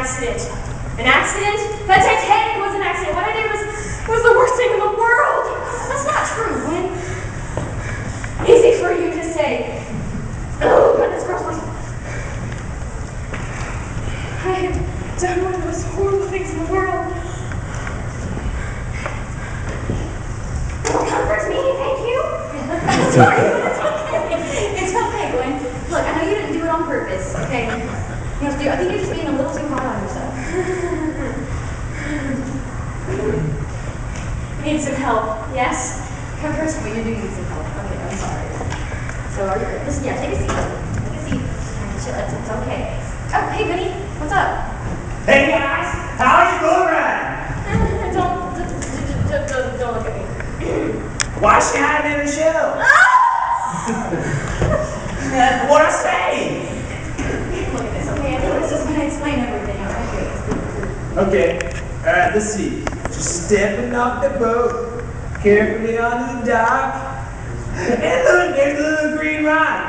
accident. An accident? The Titanic was an accident. What I did was the worst thing in the world. That's not true, Gwen. Easy for you to say. Oh, goodness gracious. I have done one of the most horrible things in the world. Don't comfort me, thank you. Sorry, but it's okay. It's okay, Gwen. Look, I know you didn't do it on purpose, okay? I think you're just being a little too hard on yourself. You need some help, yes? First of all, you do need some help. Okay, I'm sorry. So are you ready? Listen, yeah, take a seat. Take a seat. It's okay. Oh, hey, Vinny. What's up? Hey, guys. How's your boat ride? Don't look at me. Why is she hiding in the shell? What'd I say? Look at this, okay? I think this is going to explain everything, okay? Alright, let's see. Just stepping off the boat, carefully onto the dock. And look, there's a little green rock.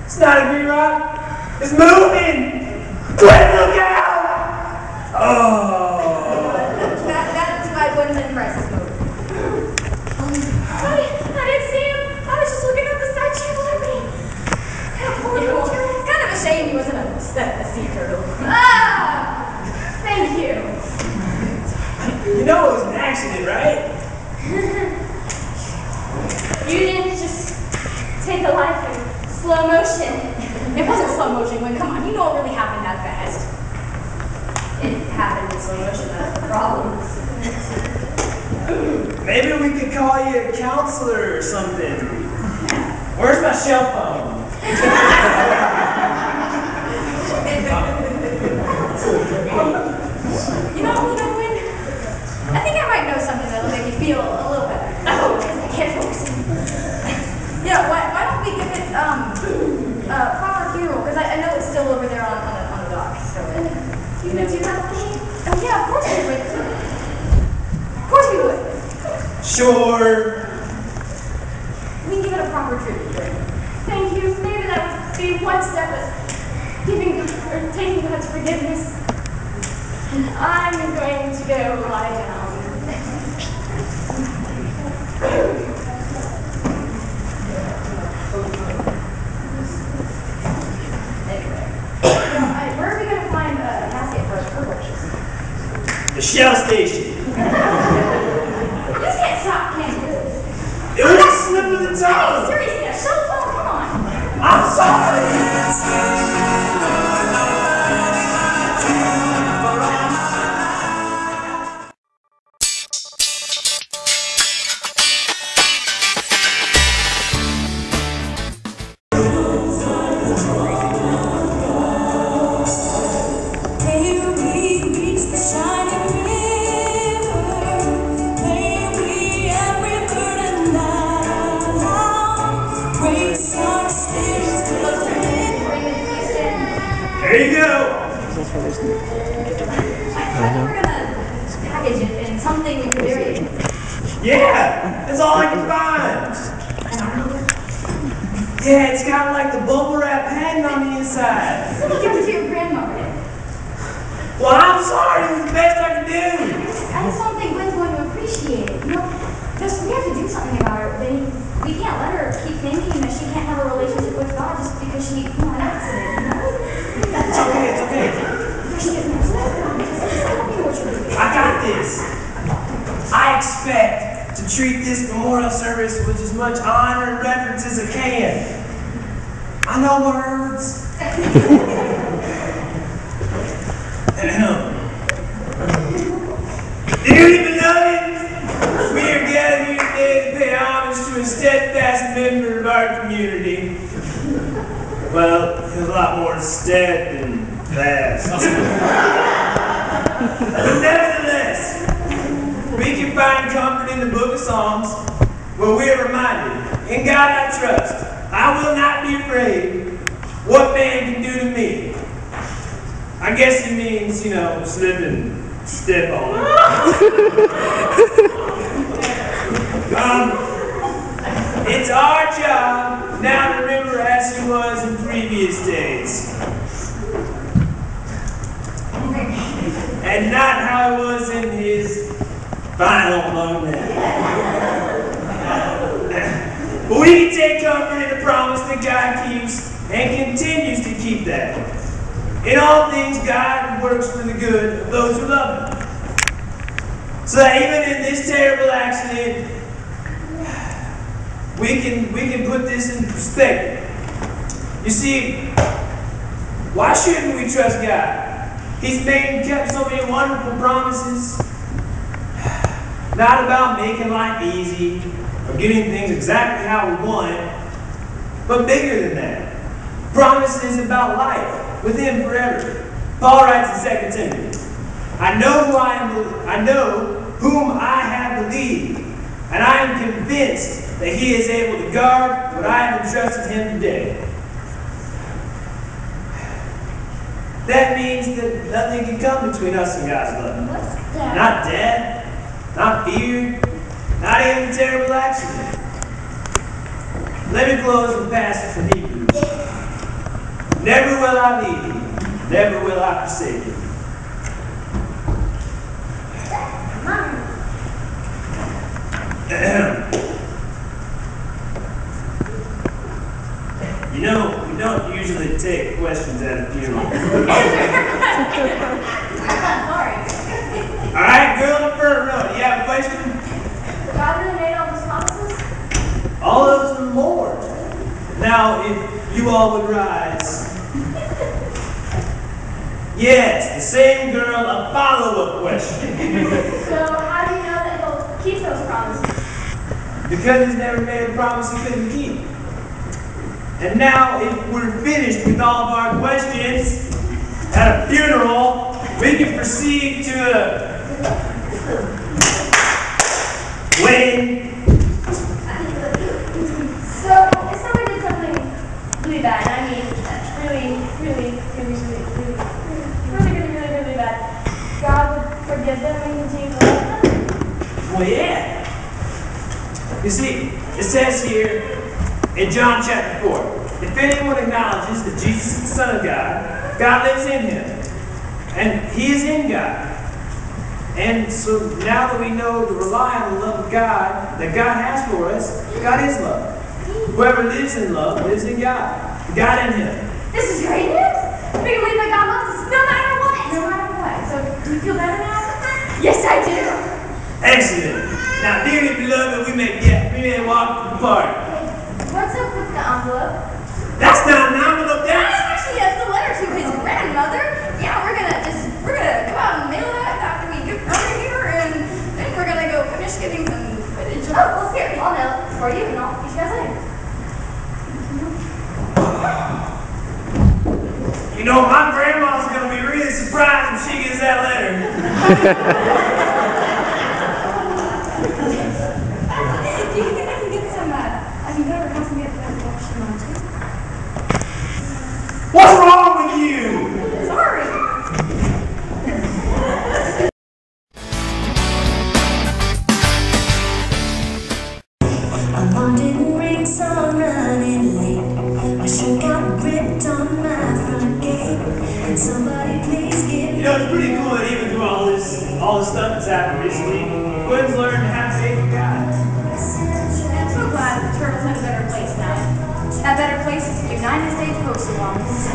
It's not a green rock. It's moving! Gwen, look out! Oh! That's why Gwen's in crisis mode. I didn't see him. I was just looking at the Statue of Liberty. It's kind of a shame he wasn't a sea turtle. Thank you. You know it was an accident, right? You didn't just take a life in slow motion. It wasn't slow motion, Gwen. Come on, you know it really happened that fast. It happened in slow motion, that's the problem. Maybe we could call you a counselor or something. Where's my cell phone? You know, Gwen, I think I might know something that'll make you feel a little better. Oh, because I can't focus. Yeah, why don't we give it proper funeral? Because I know it's still over there on the dock. So, you know, do that with me? Oh yeah, of course we would. Of course we would. Sure. We can give it a proper tribute. Thank you. Maybe that would be one step of taking God's forgiveness. And I'm going to go lie down. Anyway, where are we going to find a casket for corpses? The Shell Station. You just can't stop, can you? It was a slip of the tongue. Hey, seriously, a cell phone? Come on. I'm sorry. There you go. I think we're going to package it in something very... Yeah, that's all I can find. Yeah, it's got like the bubble wrap pattern on the inside. So give it to your grandmother. Well, I'm sorry. It was the best I could do. That's something Gwen's going to appreciate. You know, just we have to do something about her. We can't let her keep thinking that she can't have a relationship with God just because she had an accident, you know? It's okay, it's okay. I got this. I expect to treat this memorial service with as much honor and reverence as I can. I know words. Dearly beloved, we are gathered here today to pay homage to a steadfast member of our community. Well, there's a lot more stead than fast. But nevertheless, we can find comfort in the book of Psalms, where we are reminded, in God I trust, I will not be afraid what man can do to me. I guess it means, you know, slip and step on it. It's our job now to remember as he was in previous days. and not how it was in his final moment. But we can take comfort in the promise that God keeps and continues to keep that. In all things, God works for the good of those who love Him. So that even in this terrible accident, we can put this in perspective. You see, why shouldn't we trust God? He's made and kept so many wonderful promises. Not about making life easy or getting things exactly how we want, but bigger than that. Promises about life with Him forever. Paul writes in 2 Timothy, I know whom I have believed, and I am convinced that He is able to guard what I have entrusted Him today. That means that nothing can come between us and God's love. Not death, not fear, not even a terrible accident. Let me close with a passage from Hebrews. Never will I leave you, never will I forsake you. You know, we don't usually take questions at a funeral. Sorry. Alright, girl in the front row, do you have a question? God really made all those promises? All of them and more. Now, if you all would rise. Yes, the same girl, a follow-up question. So how do you know that He'll keep those promises? Because He's never made a promise He couldn't keep. And now, if we're finished with all of our questions at a funeral, we can proceed to a wedding. So, if somebody did something really bad, I mean, really bad, God would forgive them and continue to love them? Well, yeah. You see, it says here in John chapter 4, if anyone acknowledges that Jesus is the Son of God, God lives in Him, and He is in God. And so now that we know to rely on the love of God that God has for us, God is love. Whoever lives in love lives in God. God in Him. This is great news! We can believe that God loves us no matter what! No matter what. So, do you feel better now? Yes, I do! Excellent. Now, dearly beloved, we may walk apart. What's up with the envelope? That's not an envelope, That's actually a letter to his grandmother. Yeah, we're gonna go out and mail that after we get out of here, and then we're gonna go finish getting some footage. Oh, well, here, I'll mail it for you, and I'll see you guys later. You know, my grandma's gonna be really surprised when she gets that letter. Do you think I can get some, I can go to her house and get that she wants to? What's wrong with you? Sorry. Alarm didn't ring, so I'm running late. My shirt got ripped on my front gate. Can somebody please give me... You know, it's pretty cool that even through all this stuff that's happened recently, Gwen's learned to have faith in God. I'm so glad the turtle's in a better place now. That better place is the United States Postal Office.